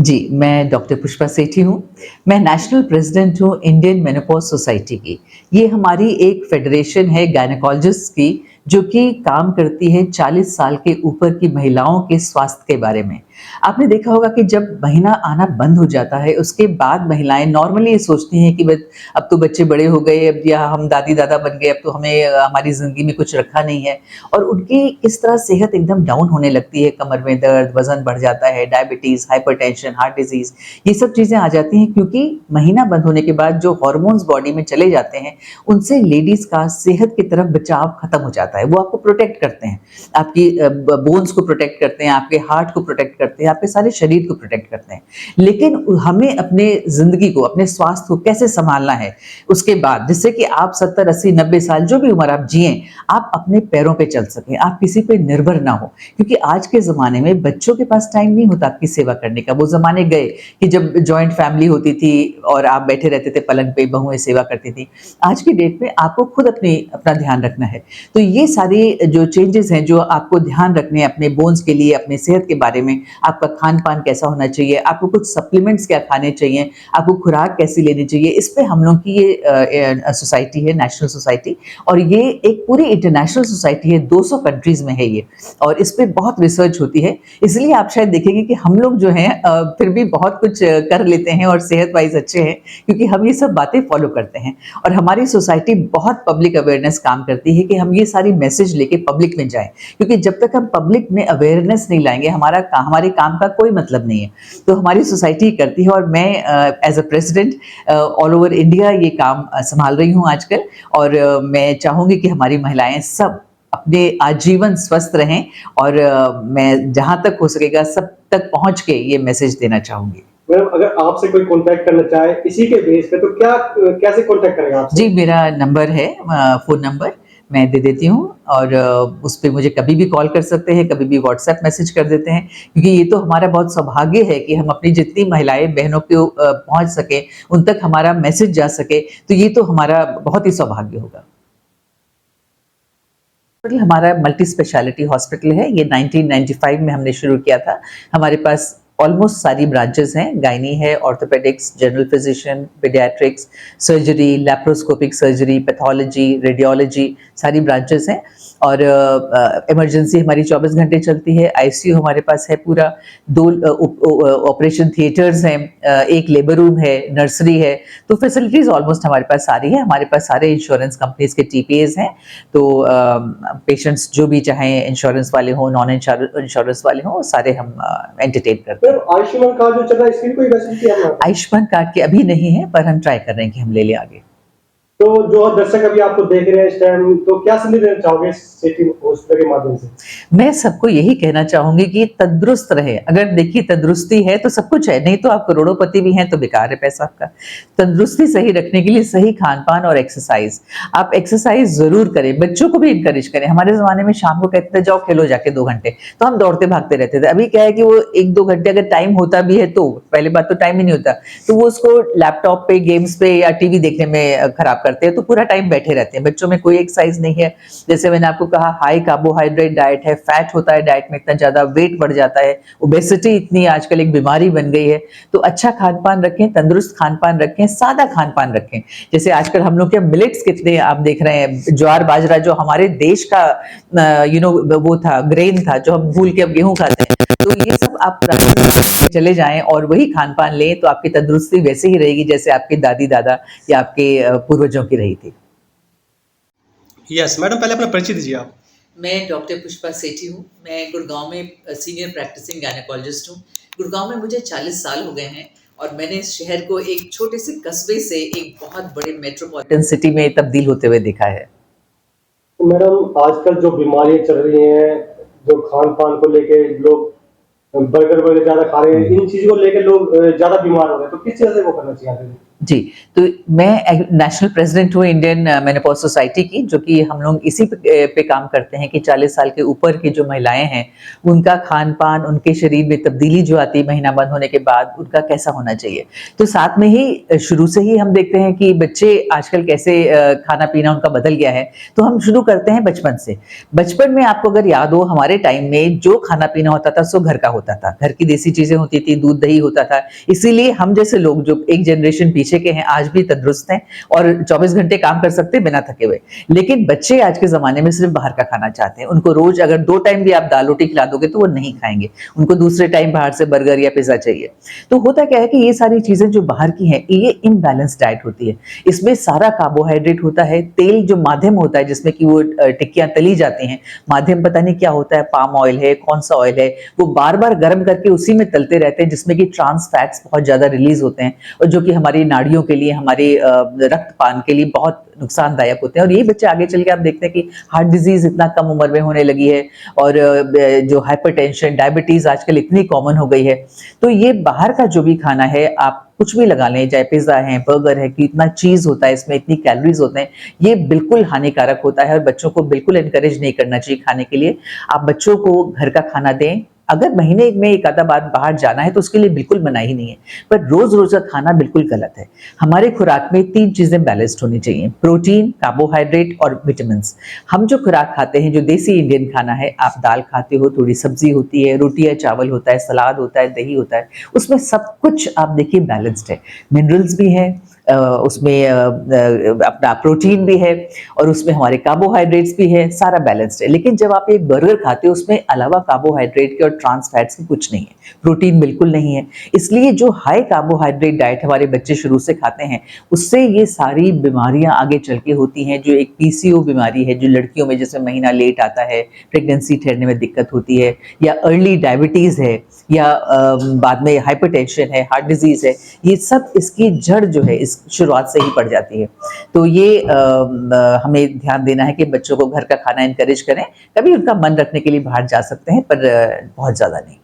जी, मैं डॉक्टर पुष्पा सेठी हूँ। मैं नेशनल प्रेज़िडेंट हूँ इंडियन मेनोपॉज़ सोसाइटी की। ये हमारी एक फ़ेडरेशन है गायनेकोलॉजिस्ट्स की, जो कि काम करती है 40 साल के ऊपर की महिलाओं के स्वास्थ्य के बारे में। आपने देखा होगा कि जब महीना आना बंद हो जाता है, उसके बाद महिलाएँ नॉर्मली ये सोचती हैं कि बस अब तो बच्चे बड़े हो गए, अब या हम दादी-दादा बन गए, अब तो हमें हमारी ज़िंदगी में कुछ रखा नहीं है। और उनकी किस तरह सेहत एकदम डाउन होने लगती है, कमर में दर्द, वज़न बढ़ जाता है, डायबिटीज़, हाइपरटेंशन, हार्ट डिज़ीज़, ये सब चीज़ें आ जाती हैं क्योंकि महीना बंद होने के बाद जो हार्मोन्स बॉडी में चले जाते हैं, उनसे लेडीज़ का सेहत की तरफ बचाव खत्म हो जाता है। वो आपको प्रोटेक्ट करते हैं, आपकी बोन्स को प्रोटेक्ट करते हैं, आपके हार्ट को प्रोटेक्ट करते हैं, आपके सारे शरीर को प्रोटेक्ट करते हैं। लेकिन हमें अपने ज़िंदगी को, अपने स्वास्थ्य को कैसे सँभालना है उसके बाद, जिससे कि आप 70, 80, 90 साल जो भी उम्र आप जिएँ, आप अपने पैरों पे चल सकें, आप किसी पे निर्भर ना हो। क्योंकि आज के ज़माने में बच्चों के पास टाइम नहीं होता आपकी सेवा करने का। वो ज़माने गए कि जब जॉइंट फैमिली होती थी और आप बैठे रहते थे पलंग पे, बहुएँ सेवा करती थी। आज की डेट में आपको खुद अपना ध्यान रखना है। तो ये सारे जो चेंजेज़ हैं, जो आपको ध्यान रखने हैं अपने बोन्स के लिए, अपने सेहत के बारे में, आपका खान-पान कैसा होना चाहिए, आपको कुछ सप्लीमेंट्स क्या खाने चाहिए, आपको खुराक कैसी लेनी चाहिए, इस पे हम लोग की ये सोसाइटी है, नेशनल सोसाइटी, और ये एक पूरी इंटरनेशनल सोसाइटी है, 200 कंट्रीज़ में है ये, और इस पे बहुत रिसर्च होती है। इसलिए आप शायद देखेंगे कि हम लोग जो हैं फिर भी बहुत कुछ कर लेते हैं और सेहत वाइज़ अच्छे हैं, क्योंकि हम ये सब बातें फ़ॉलो करते हैं। और हमारी सोसाइटी बहुत पब्लिक अवेयरनेस काम करती है कि हम ये सारी मैसेज लेके पब्लिक में जाएँ, क्योंकि जब तक हम पब्लिक में अवेयरनेस नहीं लाएँगे, हमारे काम का कोई मतलब नहीं है। तो हमारी सोसाइटी करती है, और मैं as a president all over India ये काम सँभाल रही हूँ आजकल, और मैं चाहूँगी कि हमारी महिलाएँ सब अपने आजीवन स्वस्थ रहें, और मैं जहाँ तक हो सकेगा सब तक पहुँच के ये मैसेज देना चाहूँगी। मैडम, अगर आपसे कोई कॉन्टैक्ट करना चाहे इसी के बेस पे, तो क्या कैसे कॉन्टैक्ट करेगा आपसे? जी, मेरा नंबर है, फ़ोन नंबर मैं दे देती हूँ, और उस पे मुझे कभी भी कॉल कर सकते हैं, कभी भी व्हाट्सएप मैसेज कर देते हैं, क्योंकि ये तो हमारा बहुत सौभाग्य है कि हम अपनी जितनी महिलाएँ बहनों को पहुँच सकें, उन तक हमारा मैसेज जा सके, तो ये तो हमारा बहुत ही सौभाग्य होगा। हॉस्पिटल हमारा मल्टी स्पेशलिटी हॉस्पिटल है। ये 1995 में हमने शुरू किया था। हमारे पास ऑलमोस्ट सारी ब्रांचेस हैं, गायनी है, orthopaedics, general physician, paediatrics, surgery, laparoscopic surgery, pathology, radiology, सारी ब्रांचेस हैं, और इमरजेंसी हमारी 24 घंटे चलती है। आईसीयू हमारे पास है पूरा, 2 ऑपरेशन थिएटर्स हैं, 1 लेबर रूम है, नर्सरी है, तो फैसिलिटीज़ ऑलमोस्ट हमारे पास सारी है। हमारे पास सारे इंश्योरेंस कंपनीज़ के टीपीएज़ हैं, तो पेशेंट्स जो भी चाहें, इंश्योरेंस वाले हों, नॉन इंश्योरेंस वाले हों, सारे हम एंटरटेन करते हैं। मैडम, आयुष्मान कार्ड जो चल रहा है, इसकी भी कोई फैसिलिटी है हमारे पास? आयुष्मान कार्ड के अभी नहीं है, पर हम ट्राई कर रहे हैं कि हम ले लें आगे। तो जो दर्शक अभी आपको देख रहे हैं इस टाइम, तो क्या संदेश देना चाहोगे इस सिटी हॉस्पिटल के माध्यम से? मैं सबको यही कहना चाहूँगी कि तंदुरुस्त रहें। अगर देखिए तंदुरुस्ती है तो सब कुछ है, नहीं तो आप करोड़पति भी हैं तो बेकार है पैसा आपका। तंदुरुस्ती सही रखने के लिए सही खान-पान और एक्सरसाइज़। आप एक्सरसाइज़ ज़रूर करें, बच्चों को भी एनकरेज करें। हमारे ज़माने में शाम को कहते थे जाओ खेलो जाके 2 घंटे, तो हम दौड़ते-भागते रहते थे। अभी क्या है कि वो 1-2 घंटे अगर टाइम होता भी है तो, पहली बात तो टाइम ही नहीं होता, तो वो उसको लैपटॉप पे, गेम्स पे या टीवी देखने में खराब करते हैं, तो पूरा टाइम बैठे रहते हैं। बच्चों में कोई एक्सरसाइज़ नहीं है। जैसे मैंने आपको कहा, हाई कार्बोहाइड्रेट डाइट है, फैट होता है डाइट में इतना ज़्यादा, वेट बढ़ जाता है, ओबेसिटी इतनी आजकल एक बीमारी बन गई है। तो अच्छा खान-पान रखें, तंदुरुस्त खान-पान रखें, सादा खान-पान रखें। जैसे आजकल हम लोग के मिलेट्स कितने आप देख रहे हैं, ज्वार बाजरा जो हमारे देश का वो था, ग्रेन था, जो हम भूल के अब गेहूँ खाते हैं। तो ये सब आप प्राथमिकता चले जाएँ और वही खान-पान लें, तो आपकी तंदुरुस्ती वैसे ही रहेगी जैसे आपके दादी-दादा या आपके पूर्वजों की रही थी। यस मैडम, पहले अपना परिचय दीजिए आप। मैं डॉक्टर पुष्पा सेठी हूँ। मैं गुड़गाँव में सीनियर प्रैक्टिसिंग गायनेकोलॉजिस्ट हूँ। गुड़गाँव में मुझे 40 साल हो गए हैं, और मैंने इस शहर को एक छोटे से कस्बे से एक बहुत बड़े मेट्रोपॉलिटन सिटी में तब्दील होते हुए देखा है। तो मैडम, आजकल जो बीमारियां चल रही हैं, जो खान पान को लेके लोग बर्गर वगैरह ज्यादा खा रहे हैं, इन चीजों को लेके लोग ज्यादा बीमार हो रहे हैं, तो किस तरह से वो करना चाहिए आगे? जी, तो मैं नेशनल प्रेसिडेंट हूँ इंडियन मेनोपॉज़ सोसाइटी की, जो कि हम लोग इसी पे काम करते हैं कि 40 साल के ऊपर की जो महिलाएँ हैं, उनका खान-पान, उनके शरीर में तब्दीली जो आती है महीना बंद होने के बाद, उनका कैसा होना चाहिए। तो साथ में ही शुरू से ही हम देखते हैं कि बच्चे आजकल कैसे खाना-पीना उनका बदल गया है, तो हम शुरू करते हैं बचपन से। बचपन में आपको अगर याद हो, हमारे टाइम में जो खाना-पीना होता था, सो घर का होता था, घर की देसी चीजें होती थी, दूध दही होता था, इसीलिए हम जैसे लोग जो एक जनरेशन पीछे के हैं आज भी तंदुरुस्त हैं और 24 घंटे काम कर सकते हैं बिना थके हुए। लेकिन बच्चे आज के जमाने में सिर्फ बाहर का खाना चाहते हैं, उनको रोज अगर 2 टाइम भी आप दाल रोटी खिला दोगे तो वो नहीं खाएंगे, उनको दूसरे टाइम बाहर से बर्गर या पिज्जा चाहिए। तो होता क्या है कि ये सारी चीजें जो बाहर की हैं ये इम्बैलेंस डाइट होती है, इसमें सारा कार्बोहाइड्रेट होता है, तेल जो माध्यम होता है जिसमें कि वो टिक्कियां तली जाती हैं, माध्यम पता नहीं क्या होता है, पाम ऑयल है, कौन सा ऑयल है, वो बार बार गर्म करके उसी में तलते रहते हैं जिसमें कि ट्रांस फैट्स बहुत ज्यादा रिलीज होते हैं और जो कि हमारी नाड़ियों के लिए, हमारे रक्तपान के लिए बहुत नुकसानदायक होते हैं। और यही बच्चे आगे चल के आप देखते हैं कि हार्ट डिजीज इतना कम उम्र में होने लगी है और जो हाइपरटेंशन, डायबिटीज आजकल इतनी कॉमन हो गई है। तो ये बाहर का जो भी खाना है, आप कुछ भी लगा लें, चाहे पिज्जा है, बर्गर है, कि इतना चीज होता है इसमें, इतनी कैलोरीज होते हैं, ये बिल्कुल हानिकारक होता है और बच्चों को बिल्कुल एनकरेज नहीं करना चाहिए खाने के लिए। आप बच्चों को घर का खाना दें, अगर महीने में एक आधा बार बाहर जाना है तो उसके लिए बिल्कुल मनाही ही नहीं है, पर रोज रोज का खाना बिल्कुल गलत है। हमारे खुराक में 3 चीजें बैलेंस्ड होनी चाहिए, प्रोटीन, कार्बोहाइड्रेट और विटामिन। हम जो खुराक खाते हैं, जो देसी इंडियन खाना है, आप दाल खाते हो, थोड़ी सब्जी होती है, रोटी या चावल होता है, सलाद होता है, दही होता है, उसमें सब कुछ आप देखिए बैलेंस्ड है, मिनरल्स भी है, उसमें अपना प्रोटीन भी है और उसमें हमारे कार्बोहाइड्रेट्स भी है, सारा बैलेंस्ड है। लेकिन जब आप एक बर्गर खाते हो उसमें अलावा कार्बोहाइड्रेट के और ट्रांस फैट्स की कुछ नहीं है, प्रोटीन बिल्कुल नहीं है। इसलिए जो हाई कार्बोहाइड्रेट डाइट हमारे बच्चे शुरू से खाते हैं, उससे ये सारी बीमारियां आगे चल के होती हैं। जो एक पीसीओ बीमारी है, जो लड़कियों में जिसमें महीना लेट आता है, प्रेगनेंसी ठहरने में दिक्कत होती है, या अर्ली डायबिटीज है, या बाद में हाइपरटेंशन है, हार्ट डिजीज है, ये सब इसकी जड़ जो है इस शुरुआत से ही पड़ जाती है। तो ये हमें ध्यान देना है कि बच्चों को घर का खाना इनकरेज करें, कभी उनका मन रखने के लिए बाहर जा सकते हैं, पर बहुत ज्यादा नहीं।